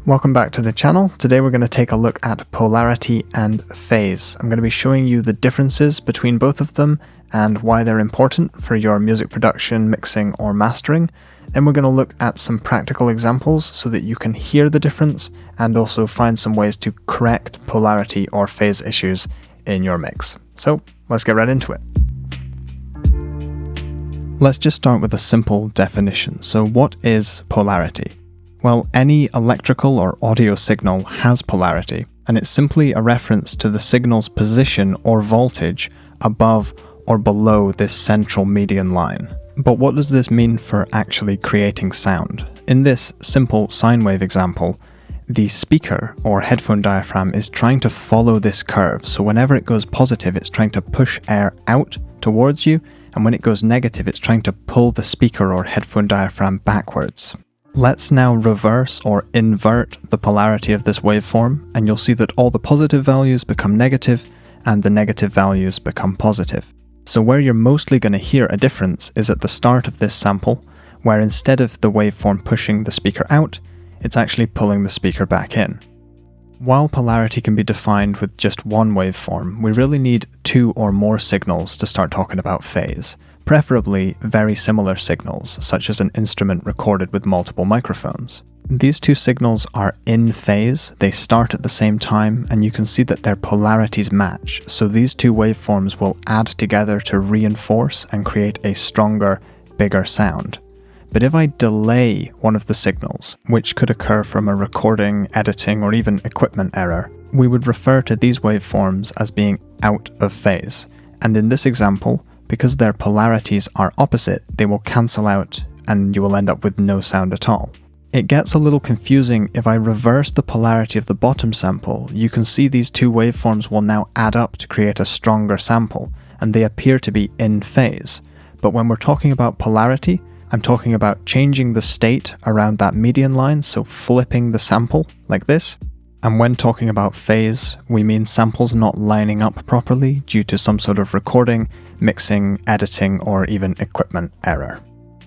Welcome back to the channel. Today we're going to take a look at polarity and phase. I'm going to be showing you the differences between both of them and why they're important for your music production, mixing, or mastering. Then we're going to look at some practical examples so that you can hear the difference and also find some ways to correct polarity or phase issues in your mix. So let's get right into it. Let's just start with a simple definition. So what is polarity? Well, any electrical or audio signal has polarity, and it's simply a reference to the signal's position or voltage above or below this central median line. But what does this mean for actually creating sound? In this simple sine wave example, the speaker or headphone diaphragm is trying to follow this curve, so whenever it goes positive, it's trying to push air out towards you, and when it goes negative, it's trying to pull the speaker or headphone diaphragm backwards. Let's now reverse or invert the polarity of this waveform, and you'll see that all the positive values become negative and the negative values become positive. So where you're mostly going to hear a difference is at the start of this sample, where instead of the waveform pushing the speaker out, it's actually pulling the speaker back in. While polarity can be defined with just one waveform, we really need two or more signals to start talking about phase. Preferably very similar signals, such as an instrument recorded with multiple microphones. These two signals are in phase, they start at the same time, and you can see that their polarities match, so these two waveforms will add together to reinforce and create a stronger, bigger sound. But if I delay one of the signals, which could occur from a recording, editing, or even equipment error, we would refer to these waveforms as being out of phase. And in this example, because their polarities are opposite, they will cancel out and you will end up with no sound at all. It gets a little confusing if I reverse the polarity of the bottom sample. You can see these two waveforms will now add up to create a stronger sample, and they appear to be in phase. But when we're talking about polarity, I'm talking about changing the state around that median line, so flipping the sample like this. And when talking about phase, we mean samples not lining up properly due to some sort of recording, mixing, editing, or even equipment error.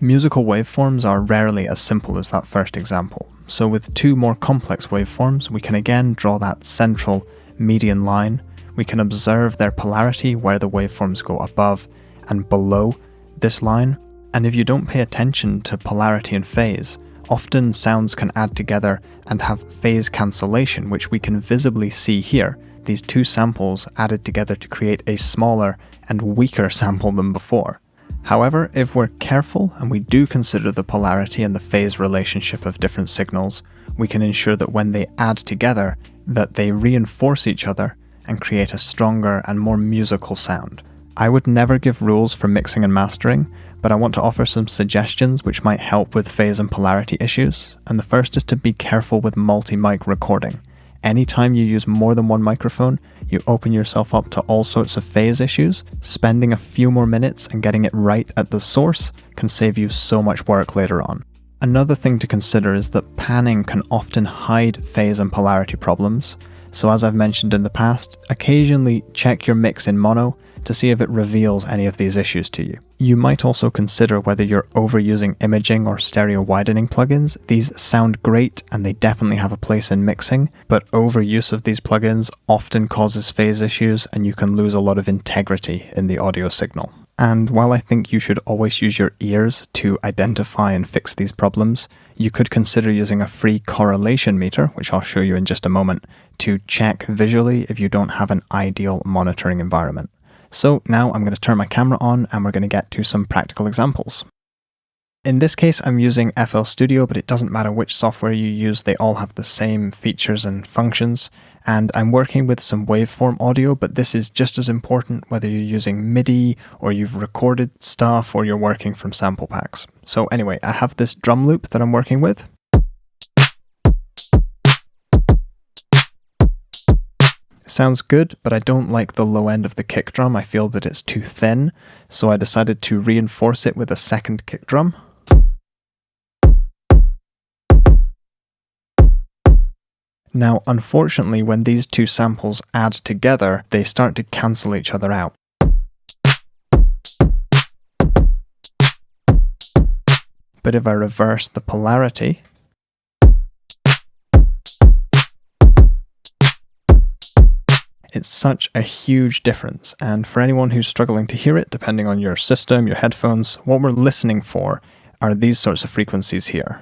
Musical waveforms are rarely as simple as that first example. So with two more complex waveforms, we can again draw that central median line. We can observe their polarity where the waveforms go above and below this line. And if you don't pay attention to polarity and phase, often sounds can add together and have phase cancellation, which we can visibly see here. These two samples added together to create a smaller and weaker sample than before. However, if we're careful and we do consider the polarity and the phase relationship of different signals, we can ensure that when they add together, that they reinforce each other and create a stronger and more musical sound. I would never give rules for mixing and mastering, but I want to offer some suggestions which might help with phase and polarity issues, and the first is to be careful with multi-mic recording. Anytime you use more than one microphone, you open yourself up to all sorts of phase issues. Spending a few more minutes and getting it right at the source can save you so much work later on. Another thing to consider is that panning can often hide phase and polarity problems, so as I've mentioned in the past, occasionally check your mix in mono to see if it reveals any of these issues to you. You might also consider whether you're overusing imaging or stereo widening plugins. These sound great and they definitely have a place in mixing, but overuse of these plugins often causes phase issues and you can lose a lot of integrity in the audio signal. And while I think you should always use your ears to identify and fix these problems, you could consider using a free correlation meter, which I'll show you in just a moment, to check visually if you don't have an ideal monitoring environment. So now I'm going to turn my camera on and we're going to get to some practical examples. In this case, I'm using FL Studio, but it doesn't matter which software you use, they all have the same features and functions. And I'm working with some waveform audio, but this is just as important whether you're using MIDI or you've recorded stuff or you're working from sample packs. So anyway, I have this drum loop that I'm working with. Sounds good, but I don't like the low end of the kick drum. I feel that it's too thin, so I decided to reinforce it with a second kick drum. Now, unfortunately, when these two samples add together, they start to cancel each other out. But if I reverse the polarity, It's such a huge difference, and for anyone who's struggling to hear it, depending on your system, your headphones, what we're listening for are these sorts of frequencies here.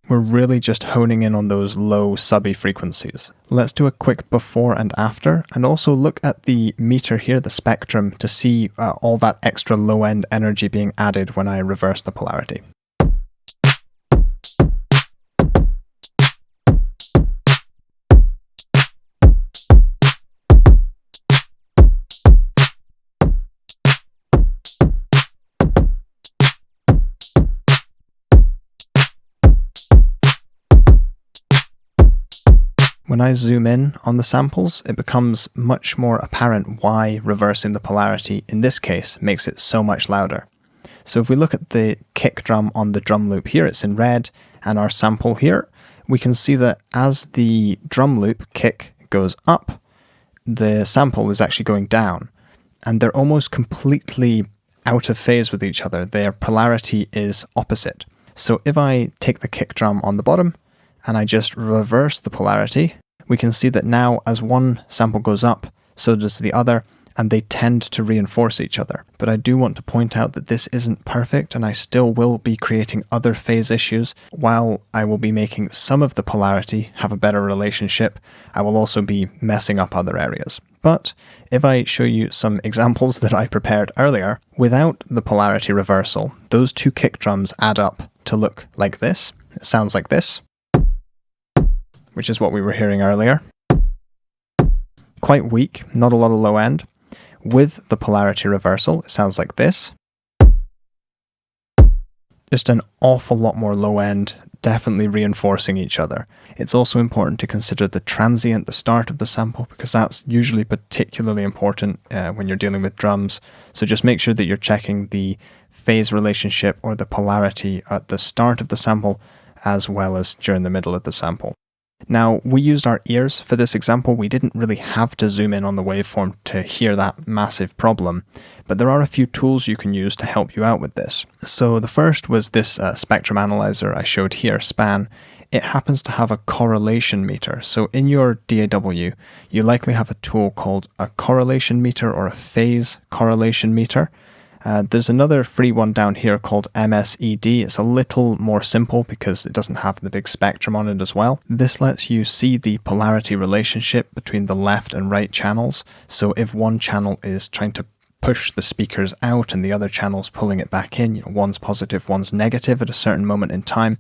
We're really just honing in on those low subby frequencies. Let's do a quick before and after, and also look at the meter here, the spectrum, to see all that extra low-end energy being added when I reverse the polarity. When I zoom in on the samples, it becomes much more apparent why reversing the polarity, in this case, makes it so much louder. So if we look at the kick drum on the drum loop here, it's in red, and our sample here, we can see that as the drum loop kick goes up, the sample is actually going down, and they're almost completely out of phase with each other. Their polarity is opposite. So if I take the kick drum on the bottom, and I just reverse the polarity, we can see that now as one sample goes up, so does the other, and they tend to reinforce each other. But I do want to point out that this isn't perfect, and I still will be creating other phase issues. While I will be making some of the polarity have a better relationship, I will also be messing up other areas. But if I show you some examples that I prepared earlier, without the polarity reversal, those two kick drums add up to look like this. It sounds like this, which is what we were hearing earlier. Quite weak, not a lot of low end. With the polarity reversal, it sounds like this. Just an awful lot more low end, definitely reinforcing each other. It's also important to consider the transient, the start of the sample, because that's usually particularly important when you're dealing with drums. So just make sure that you're checking the phase relationship or the polarity at the start of the sample, as well as during the middle of the sample. Now, we used our ears for this example. We didn't really have to zoom in on the waveform to hear that massive problem, but there are a few tools you can use to help you out with this. So the first was this spectrum analyzer I showed here, SPAN. It happens to have a correlation meter. So in your DAW, you likely have a tool called a correlation meter or a phase correlation meter. There's another free one down here called MSED. It's a little more simple because it doesn't have the big spectrum on it as well. This lets you see the polarity relationship between the left and right channels. So if one channel is trying to push the speakers out and the other channel's pulling it back in, one's positive, one's negative at a certain moment in time,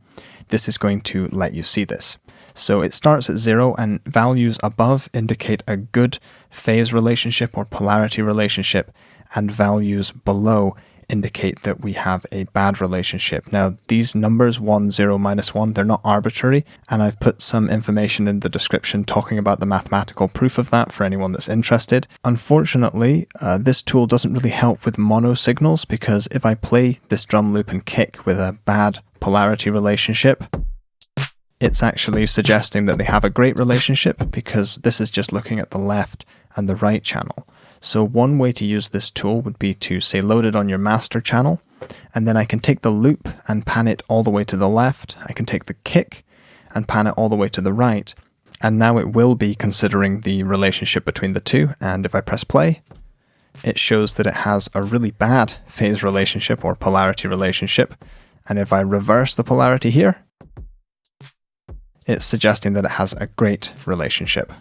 this is going to let you see this. So it starts at 0, and values above indicate a good phase relationship or polarity relationship, and values below indicate that we have a bad relationship. Now, these numbers 1, 0, -1, they're not arbitrary, and I've put some information in the description talking about the mathematical proof of that for anyone that's interested. Unfortunately, this tool doesn't really help with mono signals, because if I play this drum loop and kick with a bad polarity relationship, it's actually suggesting that they have a great relationship, because this is just looking at the left and the right channel. So one way to use this tool would be to, say, load it on your master channel, and then I can take the loop and pan it all the way to the left. I can take the kick and pan it all the way to the right, and now it will be considering the relationship between the two. And if I press play, it shows that it has a really bad phase relationship or polarity relationship. And if I reverse the polarity here, it's suggesting that it has a great relationship.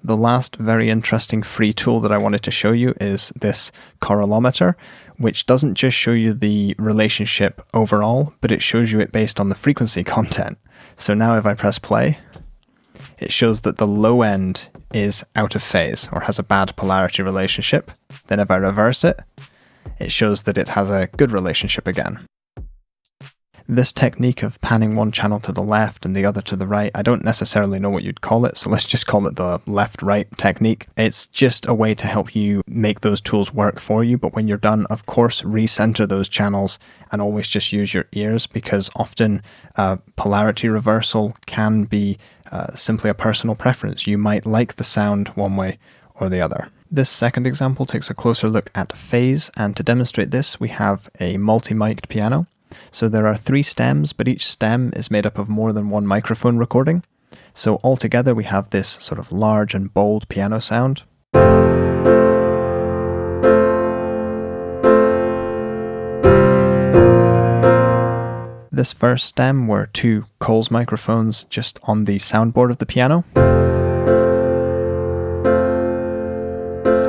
The last very interesting free tool that I wanted to show you is this correlometer, which doesn't just show you the relationship overall, but it shows you it based on the frequency content. So now if I press play, it shows that the low end is out of phase or has a bad polarity relationship. Then if I reverse it, it shows that it has a good relationship again. This technique of panning one channel to the left and the other to the right, I don't necessarily know what you'd call it, so let's just call it the left-right technique. It's just a way to help you make those tools work for you, but when you're done, of course, recenter those channels and always just use your ears, because often polarity reversal can be simply a personal preference. You might like the sound one way or the other. This second example takes a closer look at phase, and to demonstrate this, we have a multi-mic'd piano. So there are 3 stems, but each stem is made up of more than one microphone recording. So altogether we have this sort of large and bold piano sound. This first stem were 2 Coles microphones just on the soundboard of the piano.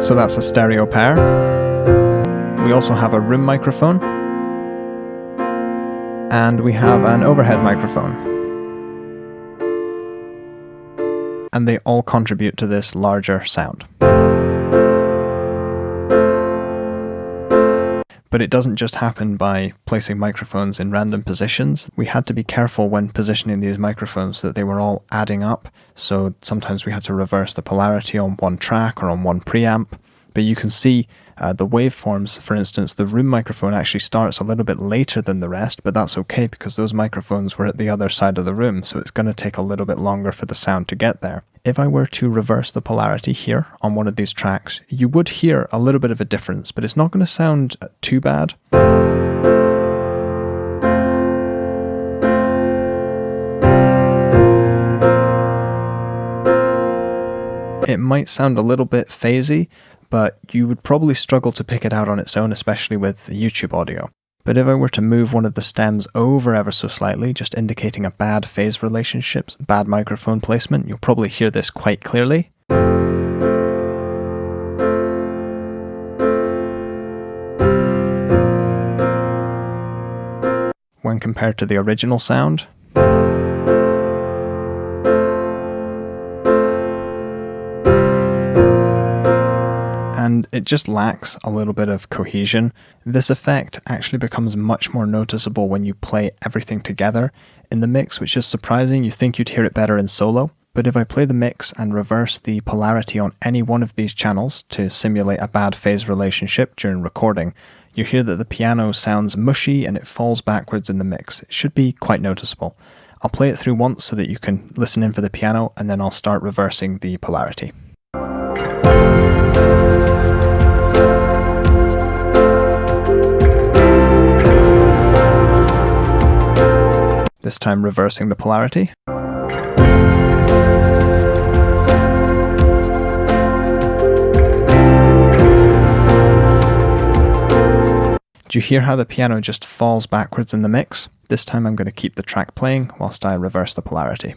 So that's a stereo pair. We also have a room microphone. And we have an overhead microphone. And they all contribute to this larger sound. But it doesn't just happen by placing microphones in random positions. We had to be careful when positioning these microphones that they were all adding up. So sometimes we had to reverse the polarity on one track or on one preamp. But you can see the waveforms, for instance, the room microphone actually starts a little bit later than the rest, but that's okay because those microphones were at the other side of the room, so it's going to take a little bit longer for the sound to get there. If I were to reverse the polarity here on one of these tracks, you would hear a little bit of a difference, but it's not going to sound too bad. It might sound a little bit phasey, but you would probably struggle to pick it out on its own, especially with YouTube audio. But if I were to move one of the stems over ever so slightly, just indicating a bad phase relationship, bad microphone placement, you'll probably hear this quite clearly. When compared to the original sound. And it just lacks a little bit of cohesion. This effect actually becomes much more noticeable when you play everything together in the mix, which is surprising. You think you'd hear it better in solo. But if I play the mix and reverse the polarity on any one of these channels to simulate a bad phase relationship during recording, you hear that the piano sounds mushy and it falls backwards in the mix. It should be quite noticeable. I'll play it through once so that you can listen in for the piano, and then I'll start reversing the polarity. This time reversing the polarity. Do you hear how the piano just falls backwards in the mix? This time I'm going to keep the track playing whilst I reverse the polarity.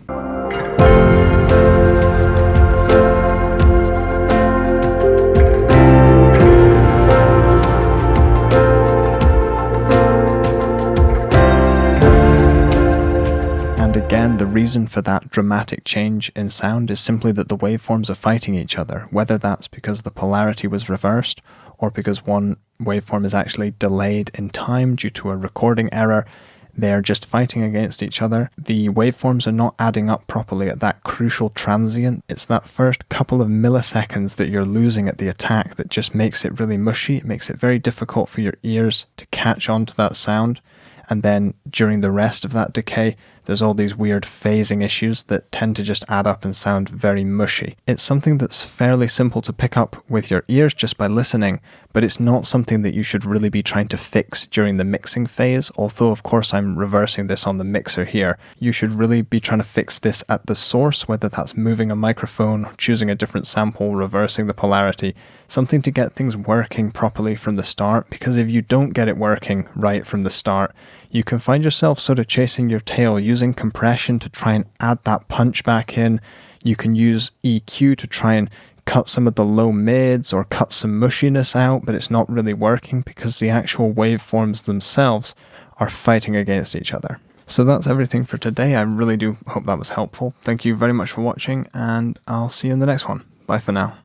And again, the reason for that dramatic change in sound is simply that the waveforms are fighting each other, whether that's because the polarity was reversed or because one waveform is actually delayed in time due to a recording error. They're just fighting against each other. The waveforms are not adding up properly at that crucial transient. It's that first couple of milliseconds that you're losing at the attack that just makes it really mushy. It makes it very difficult for your ears to catch on to that sound. And then during the rest of that decay, there's all these weird phasing issues that tend to just add up and sound very mushy. It's something that's fairly simple to pick up with your ears just by listening, but it's not something that you should really be trying to fix during the mixing phase. Although, of course, I'm reversing this on the mixer here. You should really be trying to fix this at the source, whether that's moving a microphone, choosing a different sample, reversing the polarity, something to get things working properly from the start, because if you don't get it working right from the start, you can find yourself sort of chasing your tail, using compression to try and add that punch back in. You can use EQ to try and cut some of the low mids or cut some mushiness out, but it's not really working because the actual waveforms themselves are fighting against each other. So that's everything for today. I really do hope that was helpful. Thank you very much for watching, and I'll see you in the next one. Bye for now.